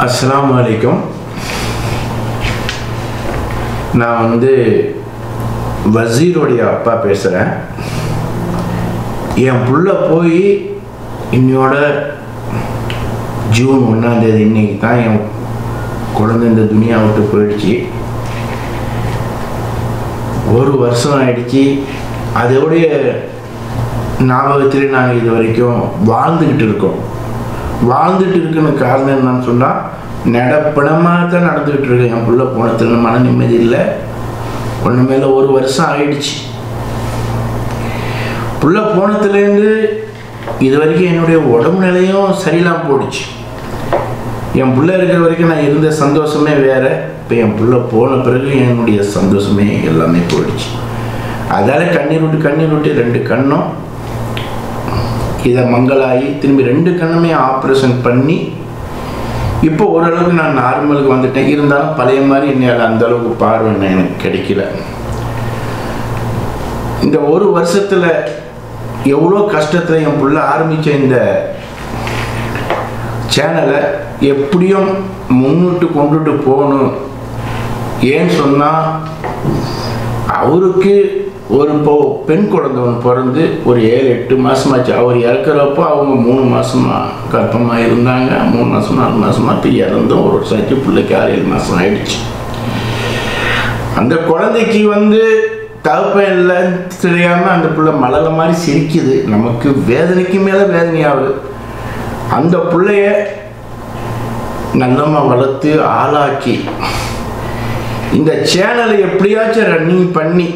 𝗙𝐿𝑎𝑚𝑢 நான் வந்து வசீரோடைய அப்பா பேசுகிறேன். என் புள்ள போய் இன்னையோட ஜூன் 1ஆம் தேதி இன்னைக்கு தான் என் குழந்தை இந்த துனியா விட்டு போயிடுச்சு. ஒரு வருஷம் ஆயிடுச்சு. அதோடைய ஞாபகத்திலே நாங்கள் இது வரைக்கும் வாழ்ந்துக்கிட்டு இருக்கோம். வாழ்ந்துட்டு இருக்குன்னு காரணம் என்னன்னு சொன்னால், நடப்படமாக தான் நடந்துக்கிட்டு இருக்கேன். என் புள்ள போனதுல மன நிம்மதி இல்லை. ஒன்று மேலே ஒரு வருஷம் ஆயிடுச்சு. புள்ள போனதுலேருந்து இது வரைக்கும் என்னுடைய உடம்பு நிலையும் சரியில்லாமல் போயிடுச்சு. என் புள்ள இருக்கிற வரைக்கும் நான் இருந்த சந்தோஷமே வேறு. இப்போ என் புள்ள போன பிறகு என்னுடைய சந்தோஷமே எல்லாமே போயிடுச்சு. அதால் கண்ணீர் விட்டு 2 கண்ணும் இதை மங்களாகி திரும்பி 2 கண்ணுமே ஆப்ரேஷன் பண்ணி இப்போ ஓரளவுக்கு நான் நார்மலுக்கு வந்துட்டேன். இருந்தாலும் பழைய மாதிரி என்னால் அந்தளவுக்கு பார்வை எனக்கு கிடைக்கல. இந்த ஒரு வருஷத்தில் எவ்வளோ கஷ்டத்தில் என் புள்ள ஆரம்பித்த இந்த சேனலை எப்படியும் முன்னிட்டு கொண்டுட்டு போகணும். ஏன்னு சொன்னால், அவருக்கு ஒரு பெண் குழந்தை ஒன்று பிறந்து ஒரு 7-8 மாதமாச்சு. அவர் இறக்குறப்போ அவங்க 3 மாதமாக கர்ப்பமாக இருந்தாங்க. 3 மாதம் 4 மாதமாக இறந்தும் ஒரு வருஷம் ஆச்சு. பிள்ளைக்கு 6-7 மாதம் ஆயிடுச்சு. அந்த குழந்தைக்கு வந்து தகப்பன் இல்லைன்னு தெரியாமல் அந்த பிள்ளை மலர மாதிரி சிரிக்குது. நமக்கு வேதனைக்கு மேலே வேதனையாகுது. அந்த பிள்ளைய நல்லமாக வளர்த்து ஆளாக்கி இந்த சேனலை எப்படியாச்சும் ரன்னிங் பண்ணி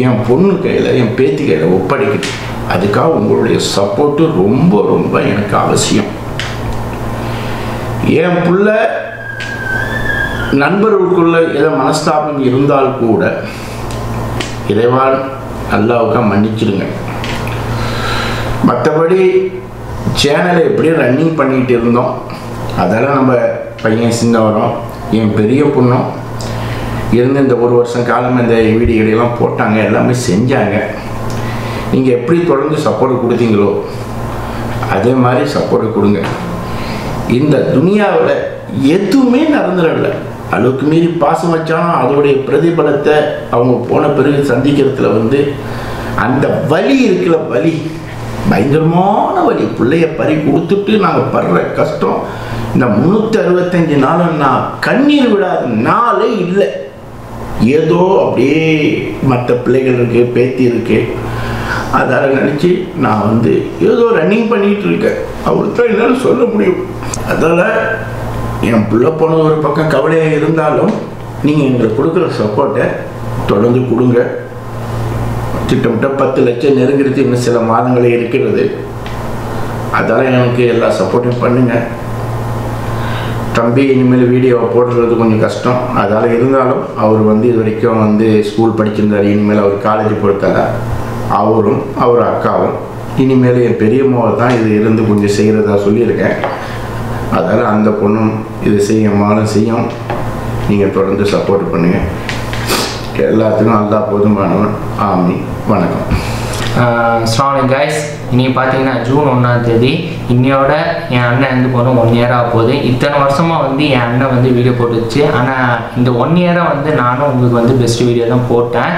என் பொண்ணு கையில், என் பேத்தி கையில் ஒப்படைக்குது. அதுக்காக உங்களுடைய சப்போர்ட்டு ரொம்ப ரொம்ப எனக்கு அவசியம். என் பிள்ளை நண்பர்களுக்குள்ள ஏதோ மனஸ்தாபம் இருந்தால் கூட இறைவான் அல்லாவுக்கா மன்னிச்சிடுங்க. மற்றபடி சேனலை எப்படியும் ரன்னிங் பண்ணிகிட்டு இருந்தோம். அதெல்லாம் நம்ம பையன் சின்னவரும் என் பெரிய பொண்ணும் இருந்து இந்த ஒரு வருஷம் காலம் இந்த வீடியோலாம் போட்டாங்க, எல்லாமே செஞ்சாங்க. நீங்கள் எப்படி தொடர்ந்து சப்போர்ட் கொடுத்தீங்களோ அதே மாதிரி சப்போர்ட் கொடுங்க. இந்த துனியாவில் எதுவுமே நடந்துடல. அளவுக்கு மீறி பாசம் வச்சாலும் அதோடைய பிரதிபலத்தை அவங்க போன பிறகு சந்திக்கிறதுல வந்து அந்த வலி இருக்குல்ல, வலி பயங்கரமான வலி. பிள்ளைய பறி கொடுத்துட்டு நாங்கள் படுற கஷ்டம் இந்த 365 நாளும் நான் கண்ணீர் விடாத நாளே இல்லை. ஏதோ அப்படியே மற்ற பிள்ளைகள் இருக்கு, பேத்தி இருக்கு, அதால் நினச்சி நான் வந்து ஏதோ ரன்னிங் பண்ணிகிட்டு இருக்கேன். அவருக்கு தான் என்னால் சொல்ல முடியும். அதால் என் பிள்ளை போன ஒரு பக்கம் கவலையாக இருந்தாலும் நீங்கள் எங்களுக்கு கொடுக்குற சப்போர்ட்டை தொடர்ந்து கொடுங்க. திட்டமிட்ட 10 லட்சம் நெருங்கிறது இன்னும் சில மாதங்களே இருக்கிறது. அதால் எனக்கு எல்லா சப்போர்ட்டும் பண்ணுங்கள். தம்பி இனிமேல் வீடியோவை போடுறது கொஞ்சம் கஷ்டம். அதால் இருந்தாலும் அவர் வந்து இது வரைக்கும் வந்து ஸ்கூல் படிச்சிருந்தார். இனிமேல் அவர் காலேஜ் போடுத்தாரா, அவரும் அவர் அக்காவும் இனிமேல் என் பெரியம்மாவை தான் இது இருந்து கொஞ்சம் செய்கிறதா சொல்லியிருக்கேன். அதால் அந்த பொண்ணும் இது செய்யும் செய்யும். நீங்கள் தொடர்ந்து சப்போர்ட் பண்ணுங்கள். எல்லாத்துக்கும் அல்லா போதுமானவன். ஆமீன். வணக்கம். அஸ்ஸலாமு கைஸ். இன்றைக்கி பார்த்தீங்கன்னா ஜூன் 1ஆம் தேதி. இன்னையோட என் அண்ணன் வந்து போனோம் 1 இயர் ஆக போகுது. இத்தனை வருஷமாக வந்து என் அண்ணன் வந்து வீடியோ போட்டுச்சு. ஆனால் இந்த 1 இயராக வந்து நானும் உங்களுக்கு வந்து பெஸ்ட் வீடியோ தான் போட்டேன்.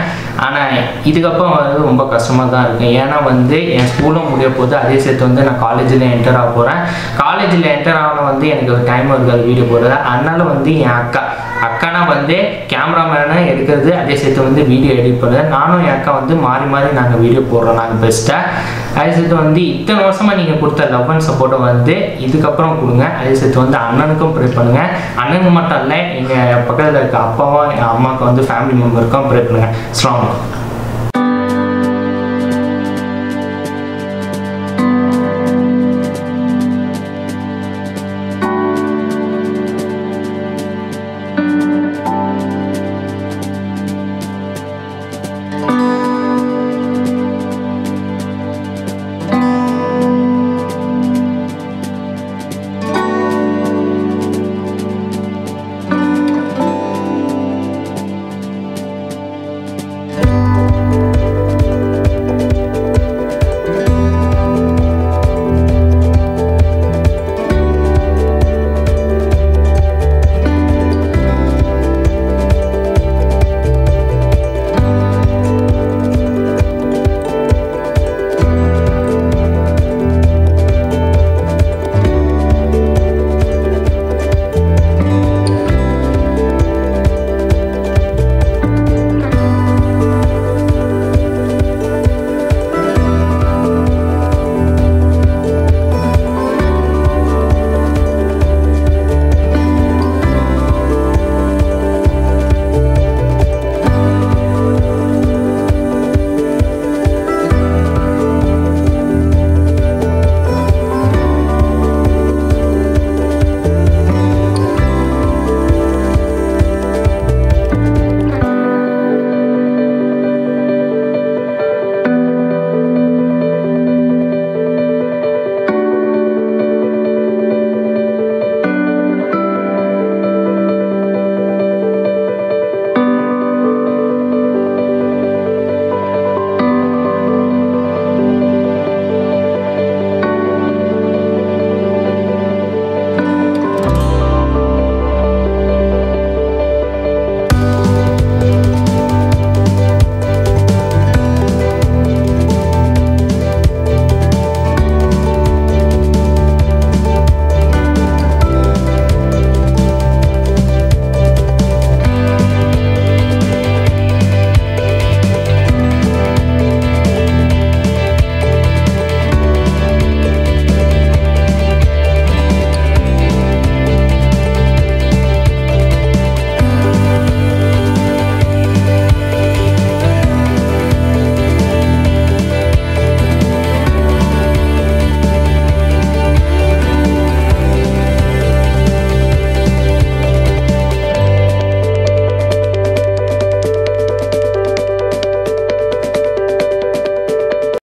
ஆனால் இதுக்கப்புறம் வந்து ரொம்ப கஷ்டமாக தான் இருக்கும். ஏன்னா வந்து என் ஸ்கூலும் முடிய போகுது. அதே சேர்த்து வந்து நான் காலேஜில் என்டர் ஆக போகிறேன். காலேஜில் என்டர் ஆகணும் வந்து எனக்கு ஒரு டைம் இருக்காது வீடியோ போடுறது. அதனால வந்து என் அக்கானா வந்து கேமராமேனை எடுக்கிறது, அதே சேர்த்து வந்து வீடியோ எடிட் பண்ணுறது. நானும் என் அக்கா வந்து மாறி மாறி நாங்கள் வீடியோ போடுறோம். நாங்கள் பெஸ்ட்டாக அதே சேர்த்து வந்து இத்தனை வருஷமாக நீங்கள் கொடுத்த லவ் அண்ட் சப்போர்ட்டை வந்து இதுக்கப்புறம் கொடுங்க. அதே சேர்த்து வந்து அண்ணனுக்கும் ப்ரே பண்ணுங்கள். அண்ணனுக்கு மட்டும் இல்லை, எங்கள் பக்கத்தில் இருக்க அப்பாவும் என் அம்மாவுக்கு வந்து ஃபேமிலி மெம்பருக்கும் ப்ரே பண்ணுங்கள். ஸ்ட்ராங்.